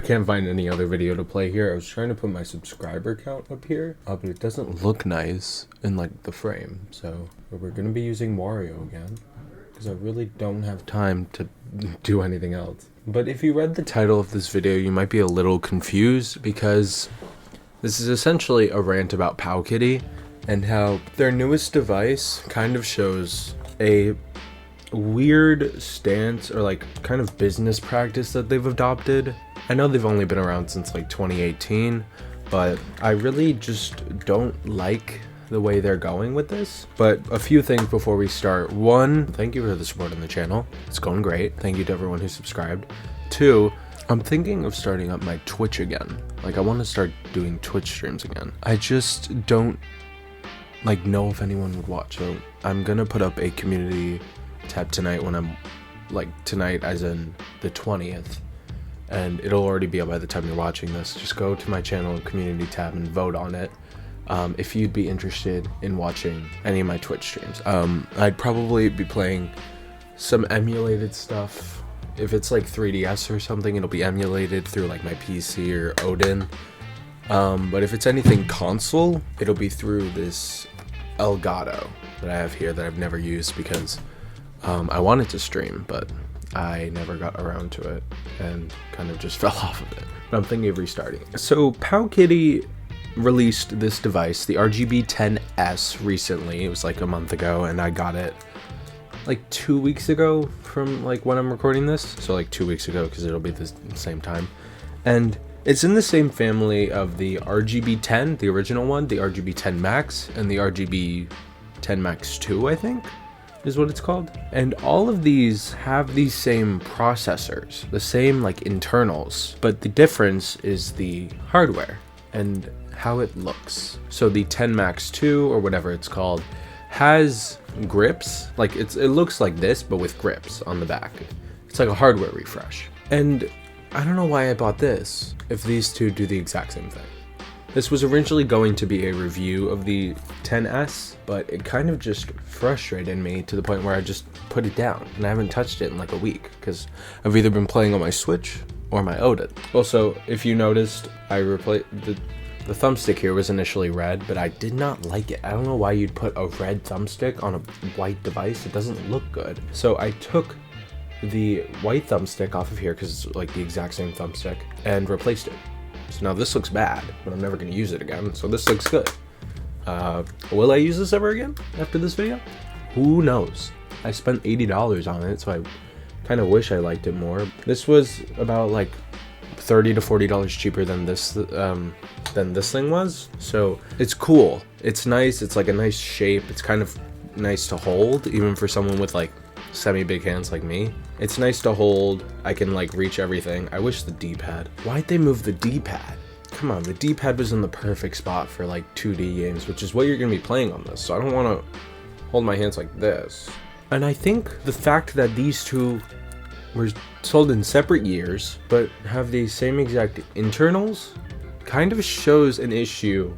I can't find any other video to play here. I was trying to put my subscriber count up here, but it doesn't look nice in like the frame. So we're gonna be using Wario again, because I really don't have time to do anything else. But if you read the title of this video, you might be a little confused, because this is essentially a rant about Powkiddy and how their newest device kind of shows a weird stance or like kind of business practice that they've adopted. I know they've only been around since like 2018, but I really just don't like the way they're going with this. But a few things before we start. One, thank you for the support on the channel. It's going great. Thank you to everyone who subscribed. Two, I'm thinking of starting up my Twitch again. Like, I want to start doing Twitch streams again. I just don't like know if anyone would watch. So I'm gonna put up a community tab tonight when I'm like tonight as in the 20th, and it'll already be up by the time you're watching this. Just go to my channel community tab and vote on it if you'd be interested in watching any of my Twitch streams. I'd probably be playing some emulated stuff. If it's like 3DS or something, it'll be emulated through like my PC or Odin. But if it's anything console, it'll be through this Elgato that I have here that I've never used, because I wanted to stream, but I never got around to it and kind of just fell off of it. But I'm thinking of restarting. So Powkiddy released this device, the RGB10S, recently. It was like a month ago, and I got it like 2 weeks ago from like when I'm recording this. So like 2 weeks ago, because it'll be the same time. And it's in the same family of the RGB10, the original one, the RGB10 Max, and the RGB10 Max 2, I think is what it's called. And all of these have these same processors, the same like internals, but the difference is the hardware and how it looks. So the 10 Max 2, or whatever it's called, has grips. Like it looks like this, but with grips on the back. It's like a hardware refresh. And I don't know why I bought this if these two do the exact same thing. This was originally going to be a review of the 10S, but it kind of just frustrated me to the point where I just put it down, and I haven't touched it in like a week, because I've either been playing on my Switch or my Odin. Also, if you noticed, I replaced the thumbstick here was initially red, but I did not like it. I don't know why you'd put a red thumbstick on a white device. It doesn't look good. So I took the white thumbstick off of here, because it's like the exact same thumbstick, and replaced it. So now this looks bad, but I'm never going to use it again, so this looks good. Will I use this ever again after this video? Who knows? I spent $80 on it, so I kind of wish I liked it more. This was about like $30 to $40 cheaper than this thing was, so it's cool. It's nice. It's like a nice shape. It's kind of nice to hold, even for someone with like semi-big hands like me. It's nice to hold. I can like reach everything. I wish the D-pad. Why'd they move the D-pad? Come on, the D-pad was in the perfect spot for like 2D games, which is what you're gonna be playing on this. So I don't want to hold my hands like this. And I think the fact that these two were sold in separate years, but have the same exact internals, kind of shows an issue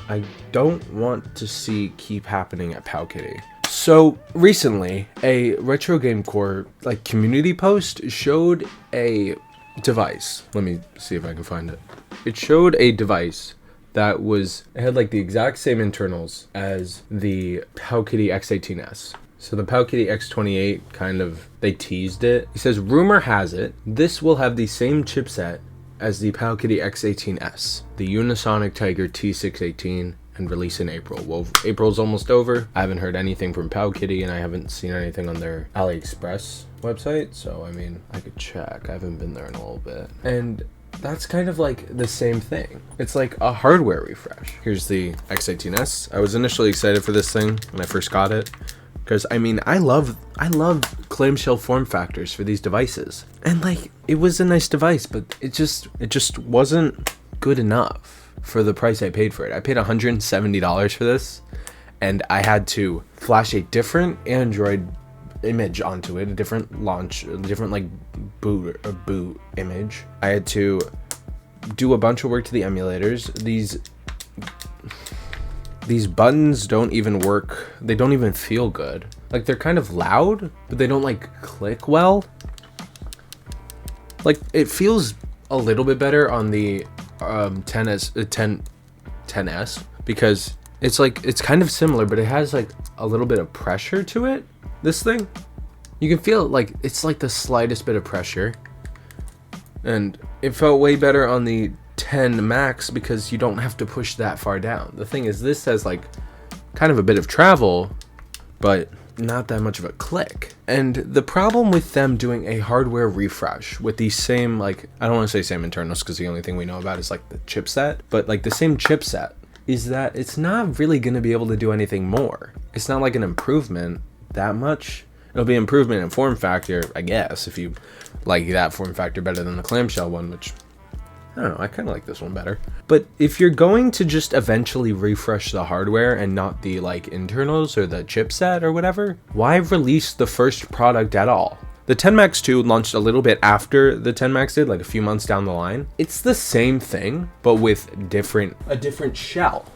I don't want to see keep happening at Powkiddy. So recently, a Retro Game Core like community post showed a device. Let me see if I can find it. It showed a device that it had like the exact same internals as the Powkiddy X18S. So the Powkiddy X28 kind of, they teased it. It says, rumor has it, this will have the same chipset as the Powkiddy X18S, the Unisonic Tiger T618, and release in April. Well, April's almost over. I haven't heard anything from Powkiddy, and I haven't seen anything on their AliExpress website, so I mean, I could check. I haven't been there in a little bit. And that's kind of like the same thing. It's like a hardware refresh. Here's the X18S. I was initially excited for this thing when I first got it, because I mean, I love clamshell form factors for these devices. And like, it was a nice device, but it just wasn't good enough for the price I paid for it. I paid $170 for this, and I had to flash a different Android image onto it, a different like boot image. I had to do a bunch of work to the emulators. These buttons don't even work. They don't even feel good. Like, they're kind of loud, but they don't like click well. Like, it feels a little bit better on the 10s because it's like, it's kind of similar, but it has like a little bit of pressure to it. This thing, you can feel it, like it's like the slightest bit of pressure, and it felt way better on the 10 Max because you don't have to push that far down. The thing is, this has like kind of a bit of travel, but not that much of a click. And the problem with them doing a hardware refresh with the same, like, I don't want to say same internals because the only thing we know about is like the chipset, but like the same chipset, is that it's not really going to be able to do anything more. It's not like an improvement that much. It'll be improvement in form factor, I guess, if you like that form factor better than the clamshell one, which I don't know, I kind of like this one better. But if you're going to just eventually refresh the hardware and not the like internals or the chipset or whatever, why release the first product at all? The 10 Max 2 launched a little bit after the 10 Max did, like a few months down the line. It's the same thing, but with a different shell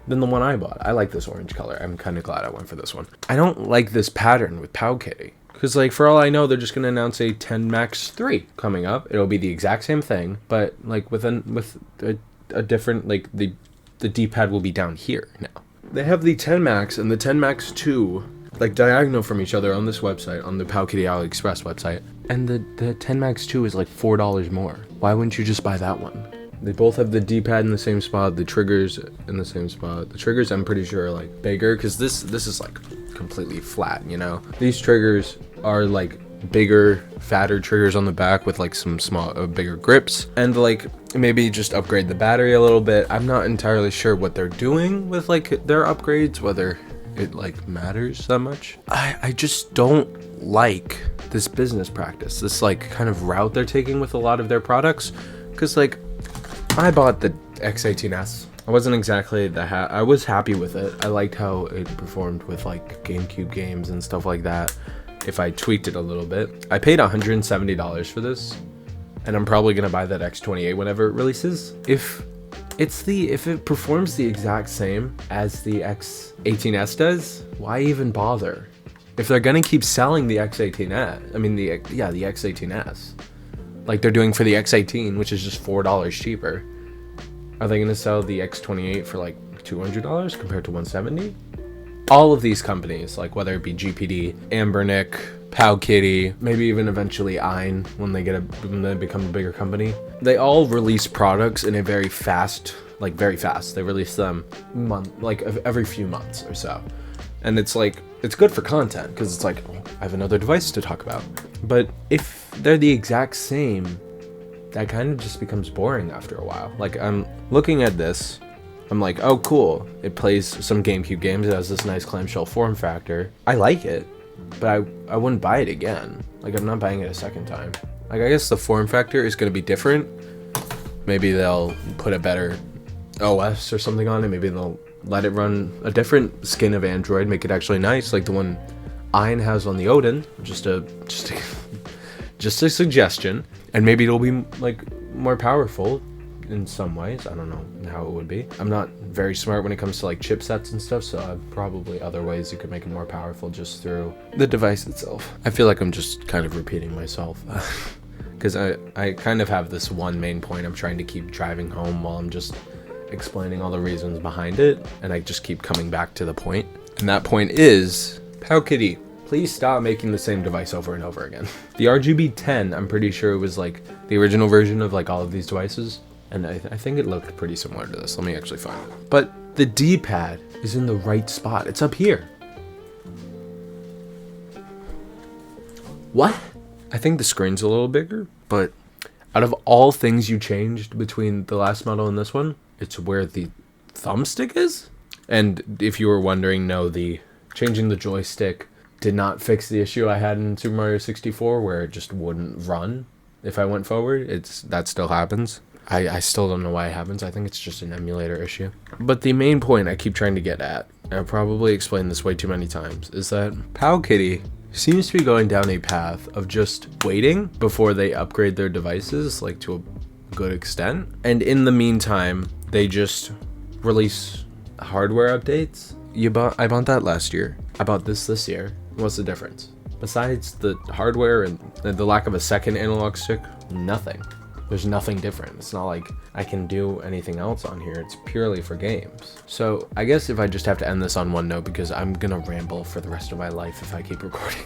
than the one I bought. I like this orange color. I'm kind of glad I went for this one. I don't like this pattern with Powkiddy. Because, like, for all I know, they're just going to announce a 10 Max 3 coming up. It'll be the exact same thing, but, like, with a different, like, the D-pad will be down here now. They have the 10 Max and the 10 Max 2, like, diagonal from each other on this website, on the Powkiddy AliExpress website. And the 10 Max 2 is, like, $4 more. Why wouldn't you just buy that one? They both have the D-pad in the same spot, the triggers in the same spot. The triggers, I'm pretty sure, are, like, bigger, because this is, like, completely flat, you know? These triggers are like bigger, fatter triggers on the back with like some bigger grips, and like maybe just upgrade the battery a little bit. I'm not entirely sure what they're doing with like their upgrades, whether it like matters that much. I just don't like this business practice, this like kind of route they're taking with a lot of their products, because like I bought the X18S. I wasn't exactly I was happy with it. I liked how it performed with like GameCube games and stuff like that. If I tweaked it a little bit, I paid $170 for this, and I'm probably gonna buy that X28 whenever it releases. If it performs the exact same as the X18S does, why even bother? If they're gonna keep selling the X18S, I mean the X18S, like they're doing for the X18, which is just $4 cheaper, are they gonna sell the X28 for like $200 compared to $170? All of these companies, like whether it be GPD, Ambernick, Powkiddy, maybe even eventually Ein when they become a bigger company, they all release products in a very fast. They release them every few months or so, and it's like it's good for content because it's like, oh, I have another device to talk about. But if they're the exact same, that kind of just becomes boring after a while. Like I'm looking at this. I'm like, oh, cool. It plays some GameCube games. It has this nice clamshell form factor. I like it, but I wouldn't buy it again. Like, I'm not buying it a second time. Like, I guess the form factor is going to be different. Maybe they'll put a better OS or something on it. Maybe they'll let it run a different skin of Android, make it actually nice, like the one Ein has on the Odin. Just a suggestion. And maybe it'll be, like, more powerful in some ways. I don't know how it would be. I'm not very smart when it comes to like chipsets and stuff, so probably other ways you could make it more powerful just through the device itself. I feel like I'm just kind of repeating myself because I kind of have this one main point I'm trying to keep driving home while I'm just explaining all the reasons behind it, and I just keep coming back to the point, and that point is Powkiddy. Please stop making the same device over and over again. The RGB 10, I'm pretty sure it was like the original version of like all of these devices. And I think it looked pretty similar to this. Let me actually find it. But the D-pad is in the right spot. It's up here. What? I think the screen's a little bigger, but out of all things you changed between the last model and this one, it's where the thumbstick is. And if you were wondering, no, the changing the joystick did not fix the issue I had in Super Mario 64 where it just wouldn't run if I went forward. That still happens. I still don't know why it happens. I think it's just an emulator issue. But the main point I keep trying to get at, and I've probably explained this way too many times, is that Powkiddy seems to be going down a path of just waiting before they upgrade their devices, like to a good extent. And in the meantime, they just release hardware updates. I bought that last year. I bought this year. What's the difference? Besides the hardware and the lack of a second analog stick, nothing. There's nothing different. It's not like I can do anything else on here. It's purely for games. So I guess if I just have to end this on one note, because I'm gonna ramble for the rest of my life if I keep recording,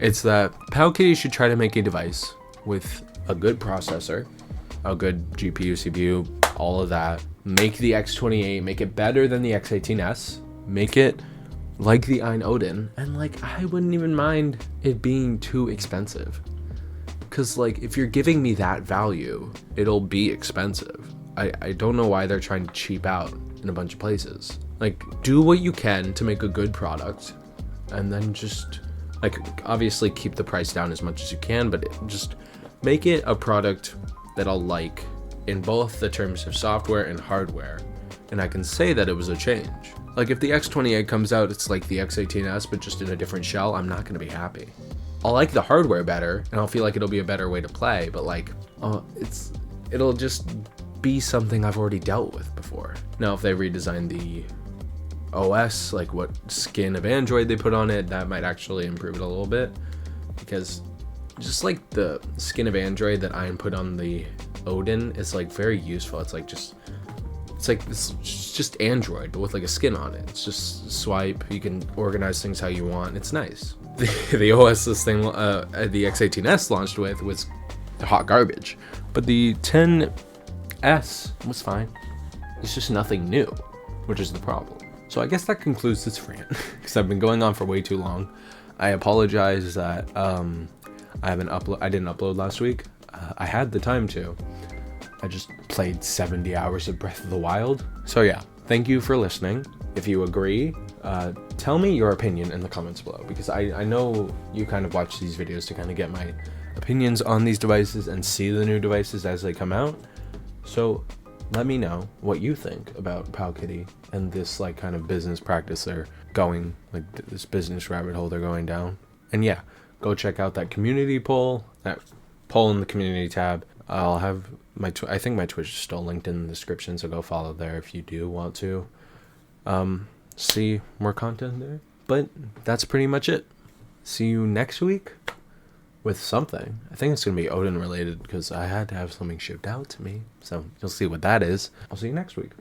it's that Powkiddy should try to make a device with a good processor, a good GPU, CPU, all of that. Make the X28, make it better than the X18S, make it like the Ein Odin, and like I wouldn't even mind it being too expensive. Cause like if you're giving me that value, it'll be expensive. I don't know why they're trying to cheap out in a bunch of places. Like, do what you can to make a good product, and then just like obviously keep the price down as much as you can, but just make it a product that I'll like in both the terms of software and hardware, and I can say that it was a change. Like if the X28 comes out, it's like the X18S, but just in a different shell, I'm not gonna be happy. I'll like the hardware better, and I'll feel like it'll be a better way to play, but like, it'll just be something I've already dealt with before. Now, if they redesign the OS, like what skin of Android they put on it, that might actually improve it a little bit, because just like the skin of Android that I put on the Odin is like very useful. It's just Android, but with like a skin on it. It's just swipe, you can organize things how you want. It's nice. The OS this thing, the X18S launched with was hot garbage, but the 10S was fine. It's just nothing new, which is the problem. So I guess that concludes this rant, because I've been going on for way too long. I apologize that I didn't upload last week. I had the time to. I just played 70 hours of Breath of the Wild. So yeah, thank you for listening. If you agree, tell me your opinion in the comments below, because I know you kind of watch these videos to kind of get my opinions on these devices and see the new devices as they come out. So let me know what you think about Powkiddy and this like kind of business practice they're going, like this business rabbit hole they're going down. And yeah, go check out that community poll, that poll in the community tab. I'll have my I think my Twitch is still linked in the description, so go follow there if you do want to see more content there. But that's pretty much it. See you next week with something. I think it's gonna be Odin related, because I had to have something shipped out to me, so you'll see what that is. I'll see you next week.